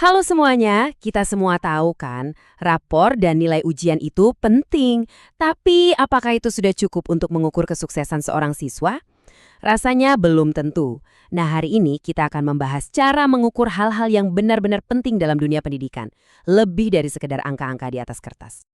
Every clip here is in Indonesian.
Halo semuanya, kita semua tahu kan, rapor dan nilai ujian itu penting. Tapi apakah itu sudah cukup untuk mengukur kesuksesan seorang siswa? Rasanya belum tentu. Nah, hari ini kita akan membahas cara mengukur hal-hal yang benar-benar penting dalam dunia pendidikan. Lebih dari sekedar angka-angka di atas kertas.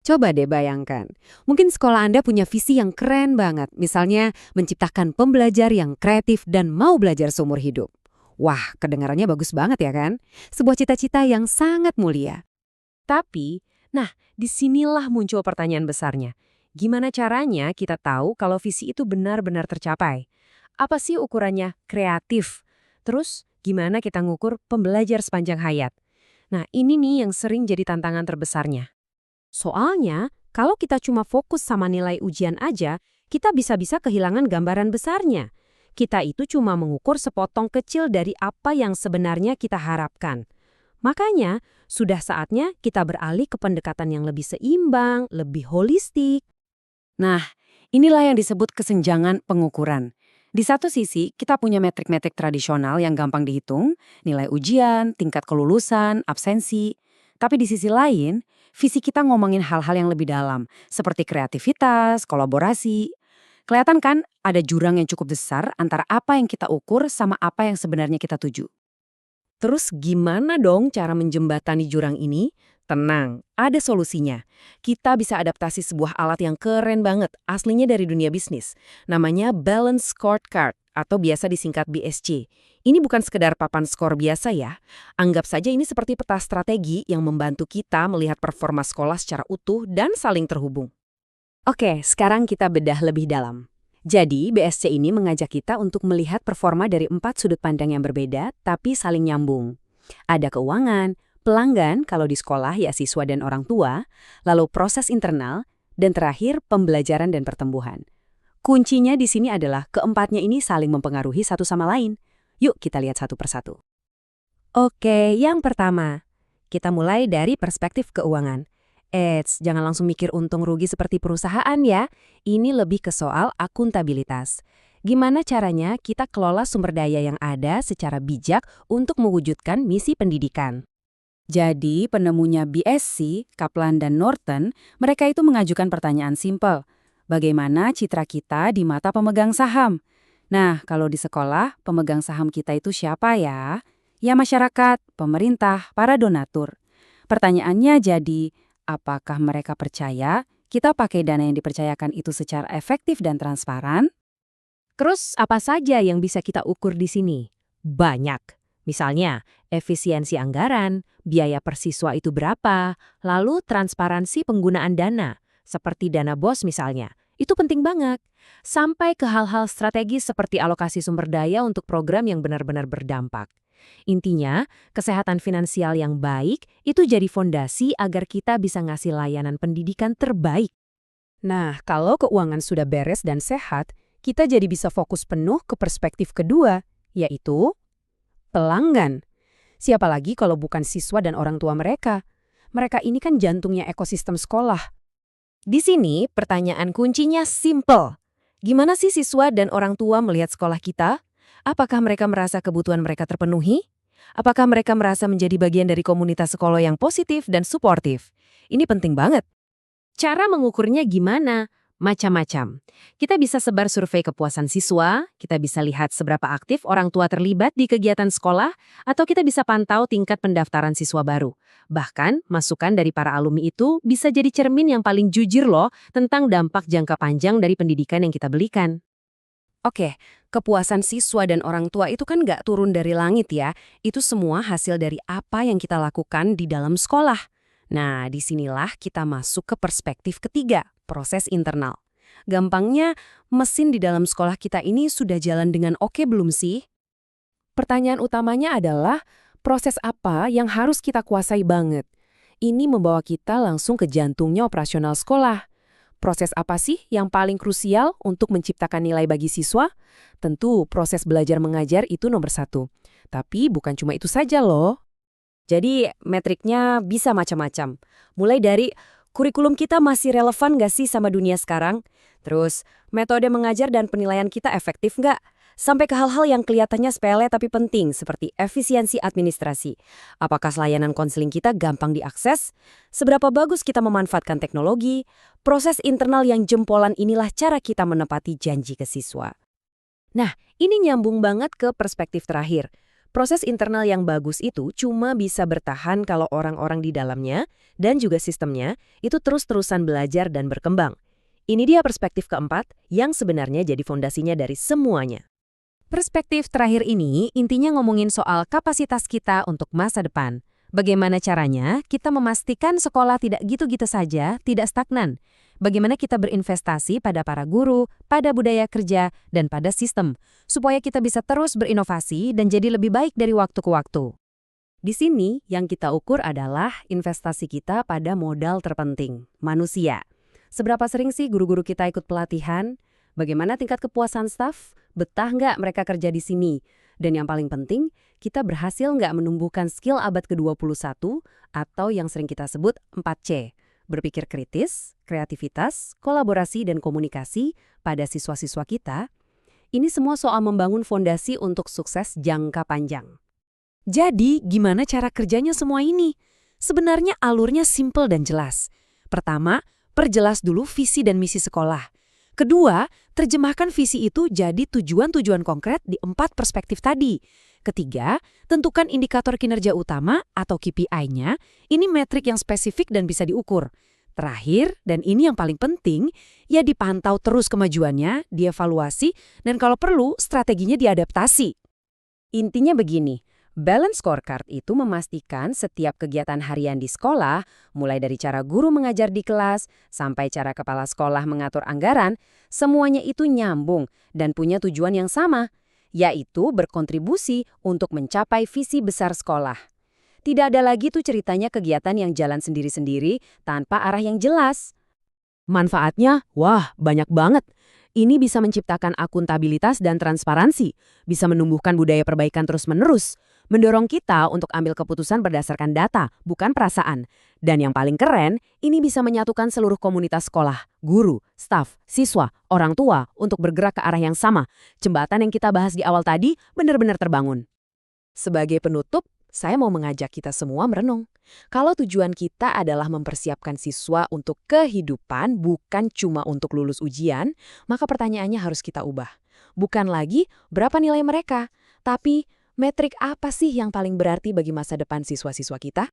Coba deh bayangkan, mungkin sekolah Anda punya visi yang keren banget. Misalnya, menciptakan pembelajar yang kreatif dan mau belajar seumur hidup. Wah, kedengarannya bagus banget ya kan? Sebuah cita-cita yang sangat mulia. Tapi, disinilah muncul pertanyaan besarnya. Gimana caranya kita tahu kalau visi itu benar-benar tercapai? Apa sih ukurannya kreatif? Terus, gimana kita ngukur pembelajar sepanjang hayat? Nah, ini nih yang sering jadi tantangan terbesarnya. Soalnya, kalau kita cuma fokus sama nilai ujian aja, kita bisa-bisa kehilangan gambaran besarnya. Kita itu cuma mengukur sepotong kecil dari apa yang sebenarnya kita harapkan. Makanya, sudah saatnya kita beralih ke pendekatan yang lebih seimbang, lebih holistik. Nah, inilah yang disebut kesenjangan pengukuran. Di satu sisi, kita punya metrik-metrik tradisional yang gampang dihitung, nilai ujian, tingkat kelulusan, absensi. Tapi di sisi lain, visi kita ngomongin hal-hal yang lebih dalam, seperti kreativitas, kolaborasi. Kelihatan kan ada jurang yang cukup besar antara apa yang kita ukur sama apa yang sebenarnya kita tuju. Terus gimana dong cara menjembatani jurang ini? Tenang, ada solusinya. Kita bisa adaptasi sebuah alat yang keren banget, aslinya dari dunia bisnis. Namanya Balance Scorecard atau biasa disingkat BSC. Ini bukan sekedar papan skor biasa ya. Anggap saja ini seperti peta strategi yang membantu kita melihat performa sekolah secara utuh dan saling terhubung. Oke, sekarang kita bedah lebih dalam. Jadi, BSC ini mengajak kita untuk melihat performa dari 4 sudut pandang yang berbeda, tapi saling nyambung. Ada keuangan, pelanggan kalau di sekolah ya siswa dan orang tua, lalu proses internal, dan terakhir pembelajaran dan pertumbuhan. Kuncinya di sini adalah keempatnya ini saling mempengaruhi satu sama lain. Yuk kita lihat satu persatu. Oke, yang pertama, kita mulai dari perspektif keuangan. Jangan langsung mikir untung rugi seperti perusahaan ya. Ini lebih ke soal akuntabilitas. Gimana caranya kita kelola sumber daya yang ada secara bijak untuk mewujudkan misi pendidikan. Jadi, penemunya BSC, Kaplan dan Norton, mereka itu mengajukan pertanyaan simpel. Bagaimana citra kita di mata pemegang saham? Nah, kalau di sekolah, pemegang saham kita itu siapa ya? Ya masyarakat, pemerintah, para donatur. Pertanyaannya jadi, apakah mereka percaya kita pakai dana yang dipercayakan itu secara efektif dan transparan? Terus apa saja yang bisa kita ukur di sini? Banyak. Misalnya, efisiensi anggaran, biaya per siswa itu berapa, lalu transparansi penggunaan dana, seperti dana BOS misalnya. Itu penting banget. Sampai ke hal-hal strategis seperti alokasi sumber daya untuk program yang benar-benar berdampak. Intinya, kesehatan finansial yang baik itu jadi fondasi agar kita bisa ngasih layanan pendidikan terbaik. Nah, kalau keuangan sudah beres dan sehat, kita jadi bisa fokus penuh ke perspektif kedua, yaitu pelanggan. Siapa lagi kalau bukan siswa dan orang tua mereka? Mereka ini kan jantungnya ekosistem sekolah. Di sini, pertanyaan kuncinya simple. Gimana sih siswa dan orang tua melihat sekolah kita? Apakah mereka merasa kebutuhan mereka terpenuhi? Apakah mereka merasa menjadi bagian dari komunitas sekolah yang positif dan suportif? Ini penting banget. Cara mengukurnya gimana? Macam-macam. Kita bisa sebar survei kepuasan siswa, kita bisa lihat seberapa aktif orang tua terlibat di kegiatan sekolah, atau kita bisa pantau tingkat pendaftaran siswa baru. Bahkan, masukan dari para alumni itu bisa jadi cermin yang paling jujur loh tentang dampak jangka panjang dari pendidikan yang kita belikan. Oke, kepuasan siswa dan orang tua itu kan nggak turun dari langit ya. Itu semua hasil dari apa yang kita lakukan di dalam sekolah. Nah, disinilah kita masuk ke perspektif ketiga, proses internal. Gampangnya, mesin di dalam sekolah kita ini sudah jalan dengan oke belum sih? Pertanyaan utamanya adalah, proses apa yang harus kita kuasai banget? Ini membawa kita langsung ke jantungnya operasional sekolah. Proses apa sih yang paling krusial untuk menciptakan nilai bagi siswa? Tentu proses belajar mengajar itu nomor satu. Tapi bukan cuma itu saja loh. Jadi metriknya bisa macam-macam. Mulai dari kurikulum kita masih relevan nggak sih sama dunia sekarang? Terus metode mengajar dan penilaian kita efektif nggak? sampai ke hal-hal yang kelihatannya sepele tapi penting seperti efisiensi administrasi. Apakah layanan konseling kita gampang diakses? Seberapa bagus kita memanfaatkan teknologi? Proses internal yang jempolan inilah cara kita menepati janji ke siswa. Nah, ini nyambung banget ke perspektif terakhir. Proses internal yang bagus itu cuma bisa bertahan kalau orang-orang di dalamnya dan juga sistemnya itu terus-terusan belajar dan berkembang. Ini dia perspektif keempat yang sebenarnya jadi fondasinya dari semuanya. Perspektif terakhir ini intinya ngomongin soal kapasitas kita untuk masa depan. Bagaimana caranya kita memastikan sekolah tidak gitu-gitu saja, tidak stagnan. Bagaimana kita berinvestasi pada para guru, pada budaya kerja, dan pada sistem, supaya kita bisa terus berinovasi dan jadi lebih baik dari waktu ke waktu. Di sini, yang kita ukur adalah investasi kita pada modal terpenting, manusia. Seberapa sering sih guru-guru kita ikut pelatihan? Bagaimana tingkat kepuasan staf? Betah nggak mereka kerja di sini? Dan yang paling penting, kita berhasil nggak menumbuhkan skill abad ke-21 atau yang sering kita sebut 4C. Berpikir kritis, kreativitas, kolaborasi, dan komunikasi pada siswa-siswa kita. Ini semua soal membangun fondasi untuk sukses jangka panjang. Jadi, gimana cara kerjanya semua ini? Sebenarnya alurnya simple dan jelas. Pertama, perjelas dulu visi dan misi sekolah. Kedua, terjemahkan visi itu jadi tujuan-tujuan konkret di 4 perspektif tadi. Ketiga, tentukan indikator kinerja utama atau KPI-nya, ini metrik yang spesifik dan bisa diukur. Terakhir, dan ini yang paling penting, ya dipantau terus kemajuannya, dievaluasi, dan kalau perlu, strateginya diadaptasi. Intinya begini, balance scorecard itu memastikan setiap kegiatan harian di sekolah, mulai dari cara guru mengajar di kelas, sampai cara kepala sekolah mengatur anggaran, semuanya itu nyambung dan punya tujuan yang sama, yaitu berkontribusi untuk mencapai visi besar sekolah. Tidak ada lagi tuh ceritanya kegiatan yang jalan sendiri-sendiri tanpa arah yang jelas. Manfaatnya, wah, banyak banget. Ini bisa menciptakan akuntabilitas dan transparansi, bisa menumbuhkan budaya perbaikan terus-menerus, mendorong kita untuk ambil keputusan berdasarkan data, bukan perasaan. Dan yang paling keren, ini bisa menyatukan seluruh komunitas sekolah, guru, staf, siswa, orang tua untuk bergerak ke arah yang sama. Jembatan yang kita bahas di awal tadi benar-benar terbangun. Sebagai penutup, saya mau mengajak kita semua merenung. Kalau tujuan kita adalah mempersiapkan siswa untuk kehidupan, bukan cuma untuk lulus ujian, maka pertanyaannya harus kita ubah. Bukan lagi berapa nilai mereka, tapi metrik apa sih yang paling berarti bagi masa depan siswa-siswa kita?